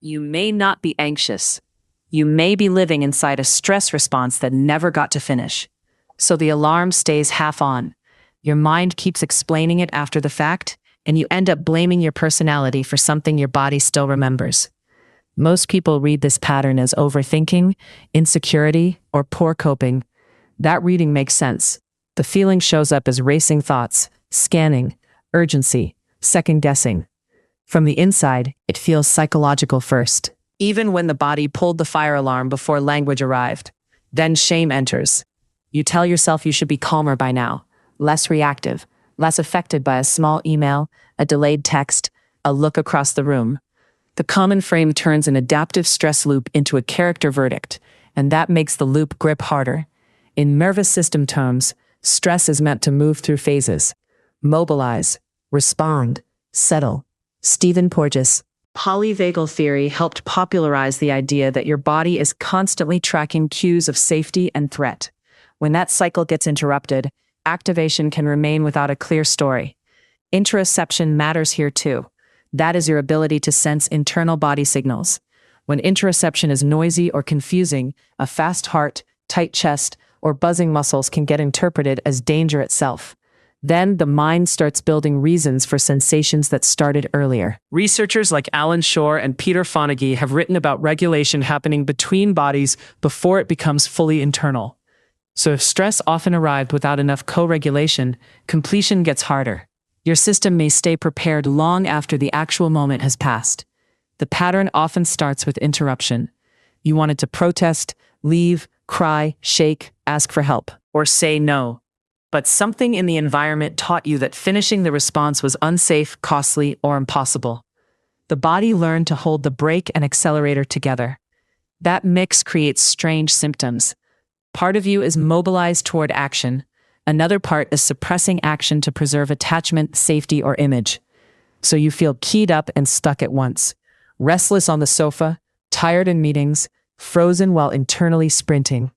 You may not be anxious. You may be living inside a stress response that never got to finish. So the alarm stays half on. Your mind keeps explaining it after the fact, and you end up blaming your personality for something your body still remembers. Most people read this pattern as overthinking, insecurity, or poor coping. That reading makes sense. The feeling shows up as racing thoughts, scanning, urgency, second-guessing. From the inside, it feels psychological first, even when the body pulled the fire alarm before language arrived. Then shame enters. You tell yourself you should be calmer by now, less reactive, less affected by a small email, a delayed text, a look across the room. The common frame turns an adaptive stress loop into a character verdict, and that makes the loop grip harder. In nervous system terms, stress is meant to move through phases. Mobilize, respond, settle. Stephen Porges' polyvagal theory helped popularize the idea that your body is constantly tracking cues of safety and threat. When that cycle gets interrupted, activation can remain without a clear story. Interoception matters here too. That is your ability to sense internal body signals. When interoception is noisy or confusing, a fast heart, tight chest, or buzzing muscles can get interpreted as danger itself. Then the mind starts building reasons for sensations that started earlier. Researchers like Alan Shore and Peter Fonagy have written about regulation happening between bodies before it becomes fully internal. So if stress often arrived without enough co-regulation, completion gets harder. Your system may stay prepared long after the actual moment has passed. The pattern often starts with interruption. You wanted to protest, leave, cry, shake, ask for help, or say no. But something in the environment taught you that finishing the response was unsafe, costly, or impossible. The body learned to hold the brake and accelerator together. That mix creates strange symptoms. Part of you is mobilized toward action. Another part is suppressing action to preserve attachment, safety, or image. So you feel keyed up and stuck at once. Restless on the sofa, tired in meetings, frozen while internally sprinting.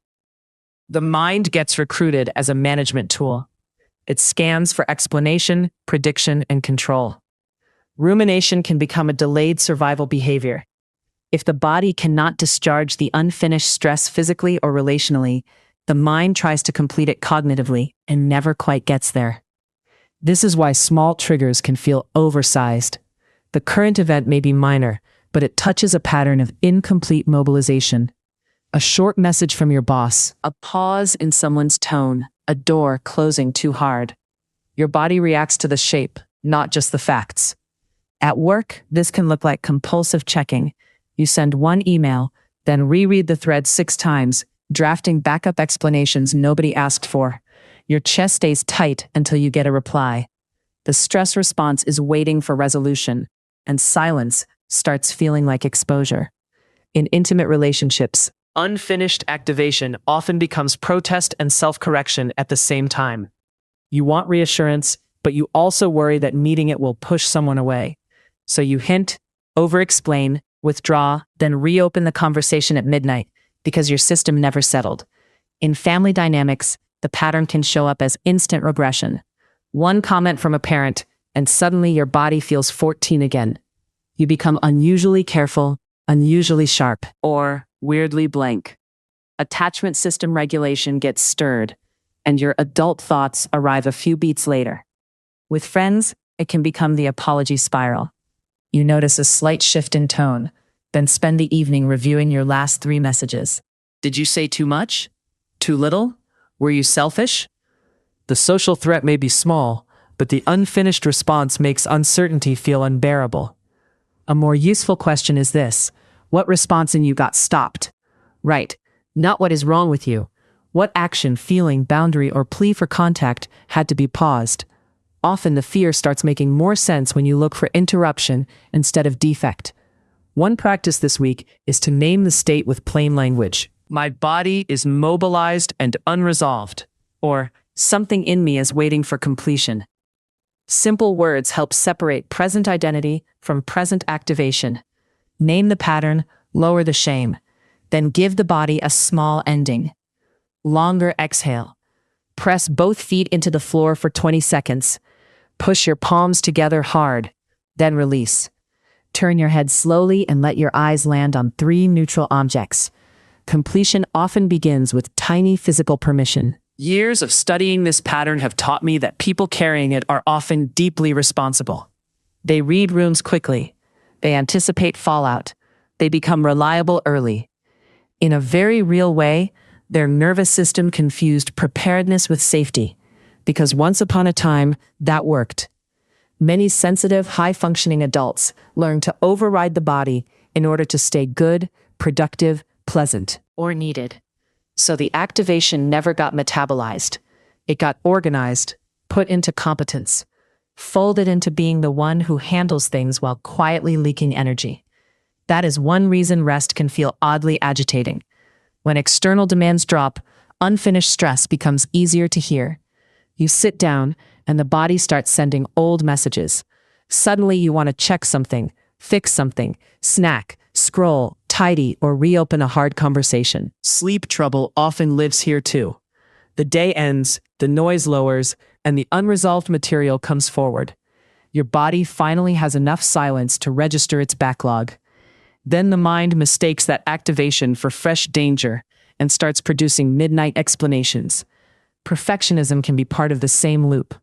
The mind gets recruited as a management tool. It scans for explanation, prediction, and control. Rumination can become a delayed survival behavior. If the body cannot discharge the unfinished stress physically or relationally, the mind tries to complete it cognitively and never quite gets there. This is why small triggers can feel oversized. The current event may be minor, but it touches a pattern of incomplete mobilization. A short message from your boss, a pause in someone's tone, a door closing too hard. Your body reacts to the shape, not just the facts. At work, this can look like compulsive checking. You send one email, then reread the thread 6 times, drafting backup explanations nobody asked for. Your chest stays tight until you get a reply. The stress response is waiting for resolution, and silence starts feeling like exposure. In intimate relationships, unfinished activation often becomes protest and self-correction at the same time. You want reassurance, but you also worry that meeting it will push someone away. So you hint, over-explain, withdraw, then reopen the conversation at midnight because your system never settled. In family dynamics, the pattern can show up as instant regression. One comment from a parent, and suddenly your body feels 14 again. You become unusually careful, unusually sharp, or weirdly blank. Attachment system regulation gets stirred, and your adult thoughts arrive a few beats later. With friends, it can become the apology spiral. You notice a slight shift in tone, then spend the evening reviewing your last 3 messages. Did you say too much? Too little? Were you selfish? The social threat may be small, but the unfinished response makes uncertainty feel unbearable. A more useful question is this: what response in you got stopped? Right, not what is wrong with you. What action, feeling, boundary, or plea for contact had to be paused? Often the fear starts making more sense when you look for interruption instead of defect. One practice this week is to name the state with plain language. My body is mobilized and unresolved, or something in me is waiting for completion. Simple words help separate present identity from present activation. Name the pattern, lower the shame, then give the body a small ending. Longer exhale. Press both feet into the floor for 20 seconds. Push your palms together hard, then release. Turn your head slowly and let your eyes land on three neutral objects. Completion often begins with tiny physical permission. Years of studying this pattern have taught me that people carrying it are often deeply responsible. They read rooms quickly. They anticipate fallout. They become reliable early. In a very real way, their nervous system confused preparedness with safety, because once upon a time, that worked. Many sensitive, high-functioning adults learn to override the body in order to stay good, productive, pleasant, or needed. So the activation never got metabolized. It got organized, put into competence, folded into being the one who handles things while quietly leaking energy. That is one reason rest can feel oddly agitating. When external demands drop, unfinished stress becomes easier to hear. You sit down, and the body starts sending old messages. Suddenly you want to check something, fix something, snack, scroll, tidy, or reopen a hard conversation. Sleep trouble often lives here too. The day ends, the noise lowers, and the unresolved material comes forward. Your body finally has enough silence to register its backlog. Then the mind mistakes that activation for fresh danger and starts producing midnight explanations. Perfectionism can be part of the same loop.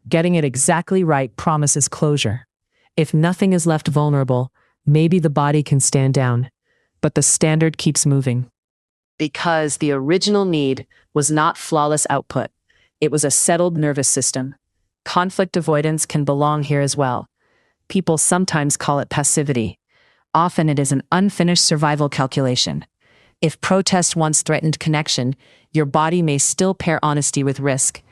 Getting it exactly right promises closure. If nothing is left vulnerable, maybe the body can stand down, but the standard keeps moving. Because the original need was not flawless output. It was a settled nervous system. Conflict avoidance can belong here as well. People sometimes call it passivity. Often it is an unfinished survival calculation. If protest once threatened connection, your body may still pair honesty with risk.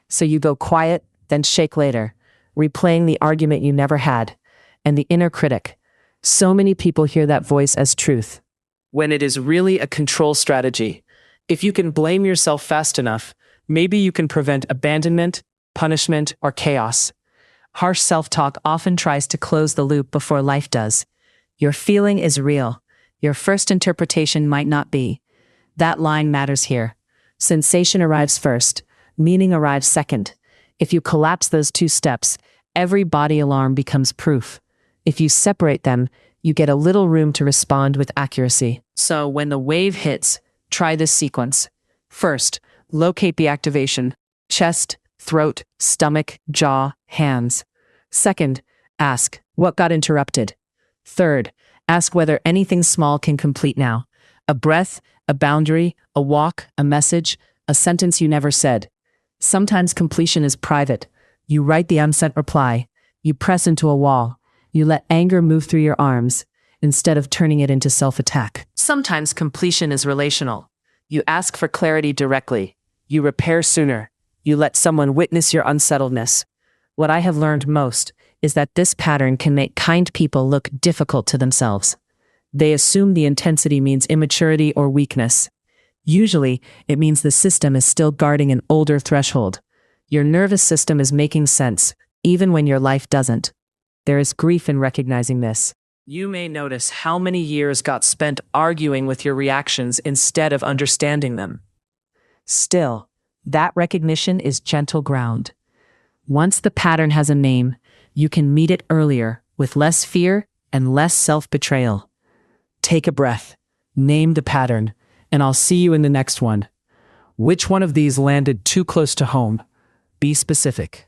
So you go quiet, then shake later, replaying the argument you never had. And the inner critic. So many people hear that voice as truth, when it is really a control strategy. If you can blame yourself fast enough, maybe you can prevent abandonment, punishment, or chaos. Harsh self-talk often tries to close the loop before life does. Your feeling is real. Your first interpretation might not be. That line matters here. Sensation arrives first. Meaning arrives second. If you collapse those two steps, every body alarm becomes proof. If you separate them, you get a little room to respond with accuracy. So when the wave hits, try this sequence. First, locate the activation. Chest, throat, stomach, jaw, hands. Second, ask, what got interrupted? Third, ask whether anything small can complete now. A breath, a boundary, a walk, a message, a sentence you never said. Sometimes completion is private. You write the unsent reply. You press into a wall. You let anger move through your arms instead of turning it into self-attack. Sometimes completion is relational. You ask for clarity directly. You repair sooner. You let someone witness your unsettledness. What I have learned most is that this pattern can make kind people look difficult to themselves. They assume the intensity means immaturity or weakness. Usually, it means the system is still guarding an older threshold. Your nervous system is making sense, even when your life doesn't. There is grief in recognizing this. You may notice how many years got spent arguing with your reactions instead of understanding them. Still, that recognition is gentle ground. Once the pattern has a name, you can meet it earlier with less fear and less self-betrayal. Take a breath, name the pattern, and I'll see you in the next one. Which one of these landed too close to home? Be specific.